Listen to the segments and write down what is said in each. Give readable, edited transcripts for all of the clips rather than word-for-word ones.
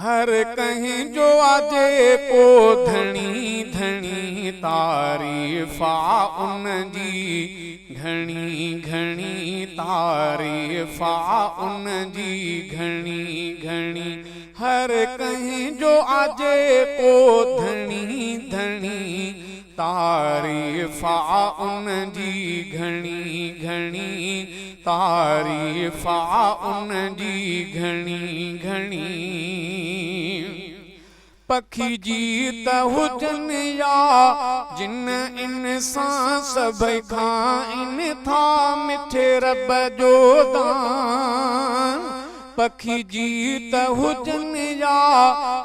हर कहीं जो आजे को धनी धनी तारीफ़ा उन जी घणी घणी तारीफ़ा उन जी घणी घणी हर कहीं जो आजे को धनी धनी तारीफ़ा उन जी घणी घणी तारीफ़ा उन जी घणी घणी पखी जी त हुजनि या जिन इंसान सभई खाइनि था मिठे रब जो दान पखी जी त हुजनि या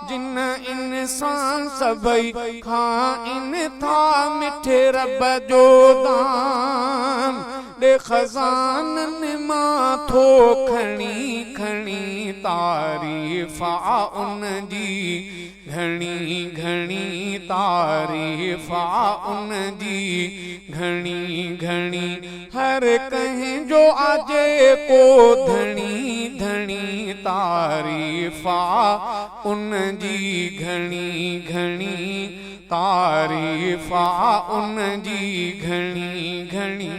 जिन इंसान सभई खाइनि था मिठे रब जो दान दे खज़ाननि मां थो खणी खणी तारीफ़ा उन जी घणी घणी तारीफ़ा उन जी घणी घणी हर कहीं जो आजे को धनी धनी तारीफ़ा उन जी घणी घणी तारीफ़ा उन जी घणी घणी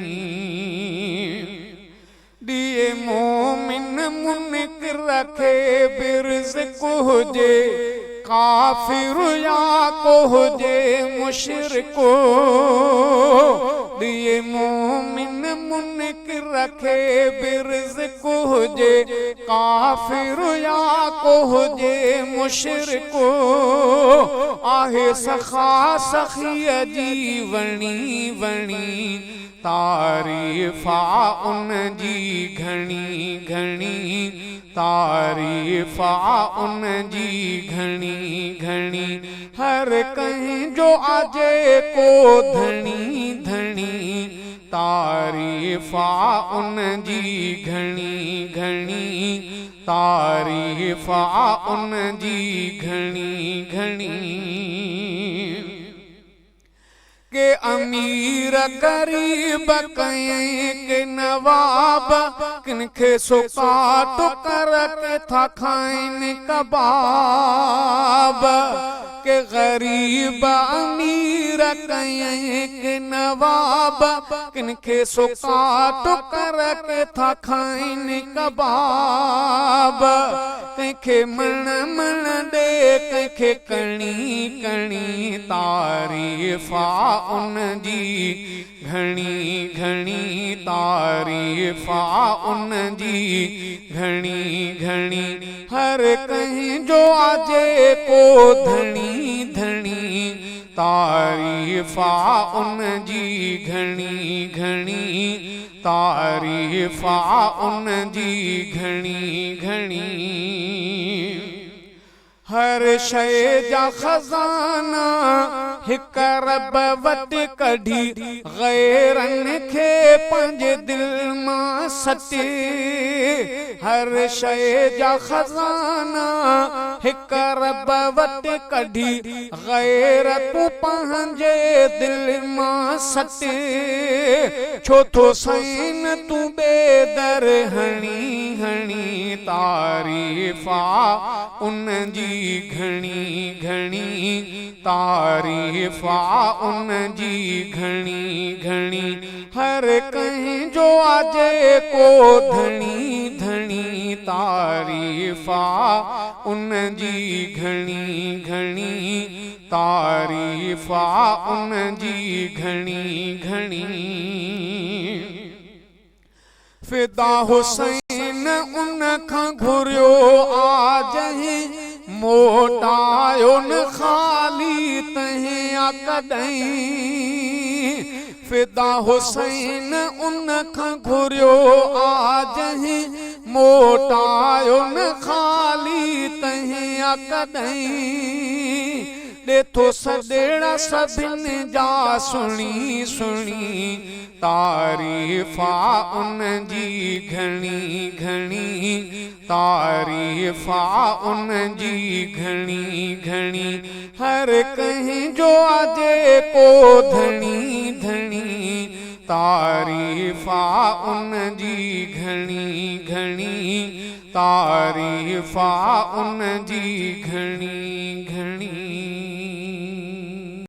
दिए मोमिन मुनकर रखे बिरज़ को हुजे काफिर या को हुजे मुशरिको दिए मोमिन मुनकर रखे बिरज़ को हुजे काफिर या को हुजे मुशरिको आहे सखा सखीअ जी वणी वणी तारीफ़ा उन जी घणी घणी तारीफ़ा उन जी घणी घणी हर कहीं जो आजे को धनी धनी तारीफ़ा उन जी घणी घणी तारीफ़ा उन जी घणी घणी के अमीर गरीब कहीं के नवाब किनखे सुकाट कर के था खाइन कबाब के गरीब अमीर कहीं के नवाब किनखे सुकाट कर के था खाइन कबाब कंखे मण मण दे कंखे कणी कणी तारीफ़ा उन जी घणी घणी तारीफ़ा उन जी घणी घणी हर कहीं जो आजे को धनी धनी तारीफ़ा उन जी घणी घणी तारीफ़ा उन जी घणी घणी हर शय जा खजाना हिक रब वटि कढी गैरनि खे पंहिंजे दिल मां सटे हर शय जा खजाना हिक रब वटि कढी गैर तूं पंहिंजे दिल मां सटे छो थो सैन तूं बेदर हणी हणी तारीफ़ा उन जी घणी घणी तारीफ़ा उन जी घणी घणी हर कहीं जो आजे को धनी धनी तारीफ़ा उन जी घणी घणी तारीफ़ा उन जी घणी घणी फिदा हुसैन उन खां घुरियो आजहि मोटायो न खाली तहीं आ कॾहिं फिदा हुसैन उन खां घुरियो आजहि मोटायो न खाली तहीं आ कॾहिं ॾेथो सॾेड़ा सभिनि जा सुणी सुणी तारीफ़ा उन जी घणी घणी तारीफ़ा उन जी घणी घणी हर कहीं जो आजे को धनी धनी तारीफ़ा उन जी घणी घणी तारीफ़ा उन जी घणी।